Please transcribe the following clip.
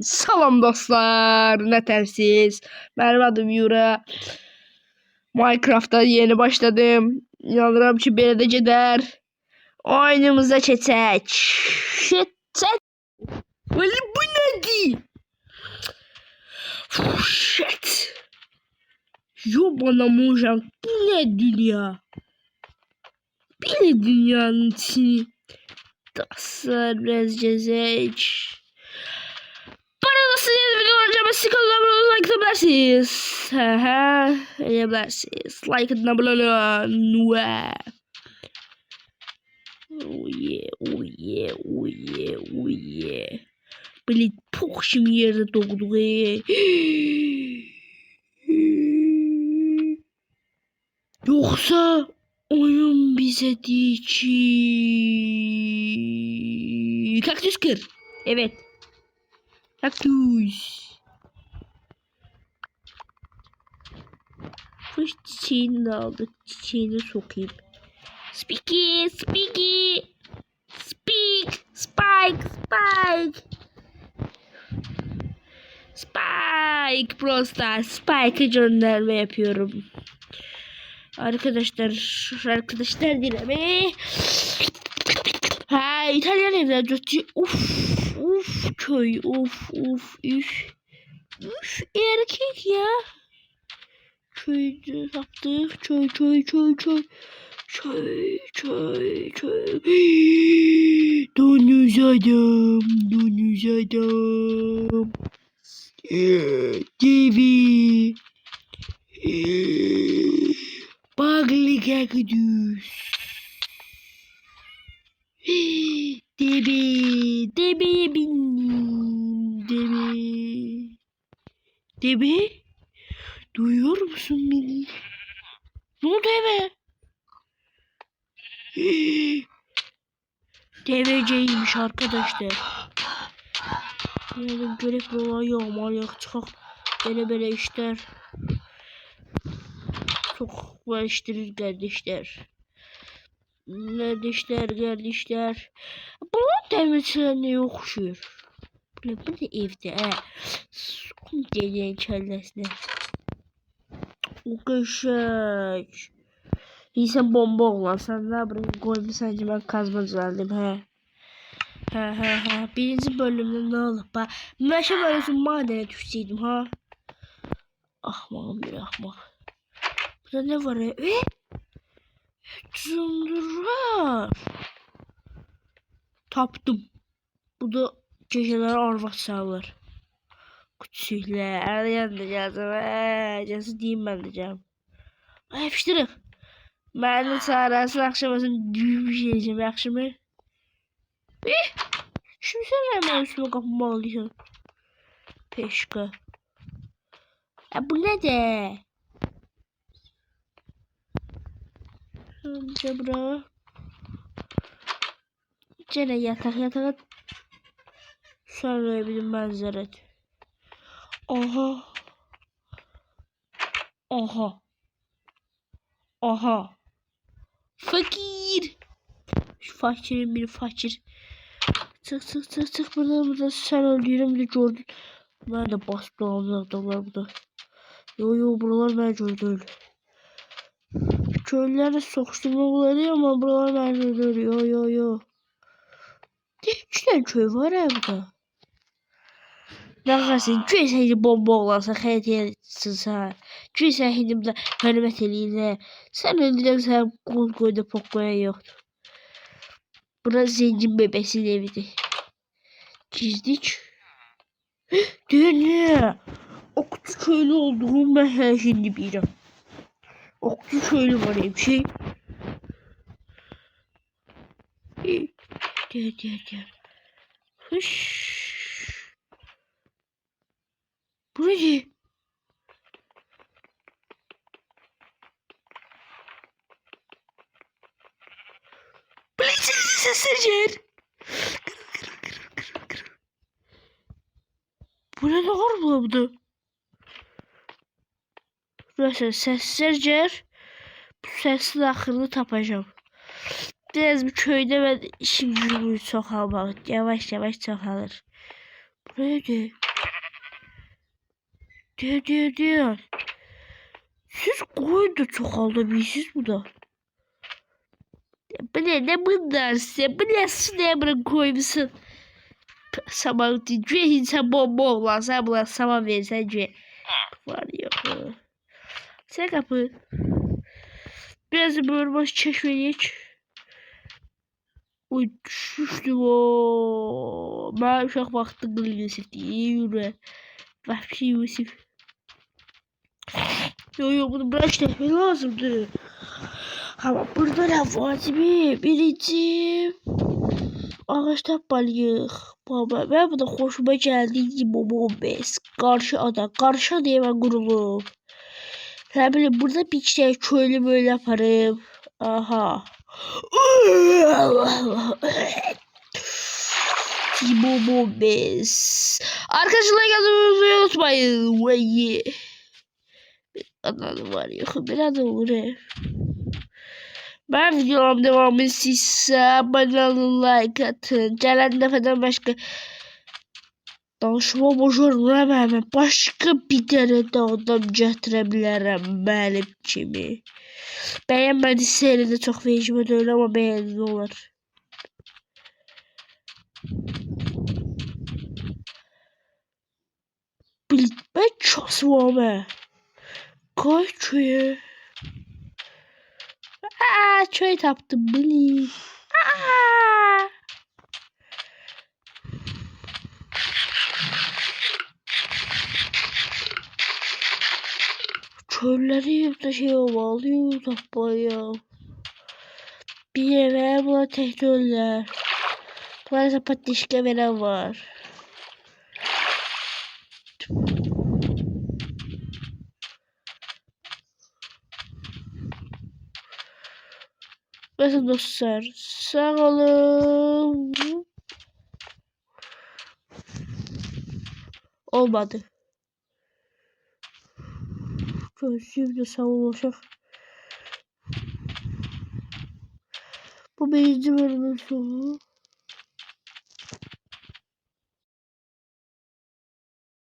Salam dostlar, nətərsiz? Mənim adım Yura. Minecraft'ta yeni başladım. İnanıram ki belə də gedər. Oyunumuza keçək. Shit. Böyle bu nədir? Shit. Yobana mojang, bu nədir ya? Bir dünyanın içini. Dostlar biraz gezək. Nasıl yeni video olacağım? Sıkıldım. Like atabilirsiniz. Edebilirsiniz. Like atın, abone olun. Oh yeah. Böyle çok şimdi yerde doğduk. Yoksa oyun bize diyecek. Kaktüs kır. Evet. Kaktüs. Şu çiçeğini de aldık. Çiçeğini sokayım. Speak. Spike Brostar. Spike'ı gönderme yapıyorum. Arkadaşlar dinleme. Ha, İtalyan evler götü. Uf köy. Uf. Erkek ya. Köyde yaptık. Köy. Donuz adam. Devi. Baglı kaktüs. Debe'ye bindim. Debe. Duyuyor musun beni? Ne oldu eve? Deveceymiş arkadaşlar. Yani gerek olay yağmalayak çıkak. Böyle işler. Çok uğraştırır kardeşler. Kardeşler. Bunun demirçilerine yokuşuyor. Bu da evde Deli kellesine. O köşek. İnsan bomba olan sen ne yapayım koydu sence ben kazma düzeldim birinci bölümde ne oldu bak meşe böylesi madene düşseydim ahmağım bir ahmak. Burada ne var ya Cundurar taptım. Bu da geceler arvat sağlar. Küçükler arayan da yazım diyeyim ben diyeceğim. Yapıştırıq. Mənim çarəsini axşamasın düyüm şeyəcəm, yaxşımı? Şimdi sen hemen üstüme kapımı alıyorsun. Peşka. Bu ne de? Cebra. Cene yatak. Sonra bir manzara. Aha. Fakir. Şu fakirin biri fakir. Çık buradan sen öldürürüm de gördün. Ben de bastım adamlar burada. Yo buralar ben gördüm. Köylerde sokuşturma oluyor ama buralar ben gördüm. Yo. 3 tane köy var ya burada. Nəğəsin, köy səni bomba olarsa xəyət yersin. Köy sən hindimdə hörmət eləyirlə. Sən öldürəm sən qoyda poqqoyan yoxdur. Burası zengin bebesinin evidir. Gizlik. Dene. Okçu köylü olduğum ben her şimdi bilirəm. Okçu köylü var ya bir şey. Gel. Hış. Bu ne? Sesler. Bu ne var burada? Burası sesler. Bu sesin axırını tapacağım. Biraz bir köyde ben işim gücümü çoxalmaq. Yavaş çoxalır. Neydi? Diğer. Siz koyun da çoğaltabilirsiniz burada. Ne bunlar size? Bu ne sınaya bırak koymuşsun? Saman diye insan bomba olmaz. Sen buna saman verirsen diye. Var yok. Sen kapı. Biraz da böyle baş çeşmeyeç. Uy düştüm o. Ben uşak baktım Yusuf diye yürü. Vahşi Yusuf. Yo bunu bırakmak lazımdı. Ama burada ne var mi? Birinci ağaçta balık. Baba ben bu da hoşuma geldi gibi bombes. Karşı diye ben gurulum. Ben böyle burada bir şey şöyle böyle yaparım. Aha. Timo Bombes. Arkadaşlar gelmeyi unutmayın. Vay. Anladım var yok. Biraz da uğrayayım. Ben videom devamı ise abone olun, like atın. Gelen defeden başka danışma boşver hemen başka bir tane de adam getirebilirim benim kimi. Beğenmedi seride çok vecime öyle ama beğendi olur. Ben çok sıvama. Koy köye. Köy taptım bili. Çölleri de şey alıyor tapaya. Bir eve buna teknolojiler. Burası patişke veren var. Mesela dostlar sağ olun. Olmadı. Gözlüğüm de sağ olacak. Bu birinci bölümün sonu.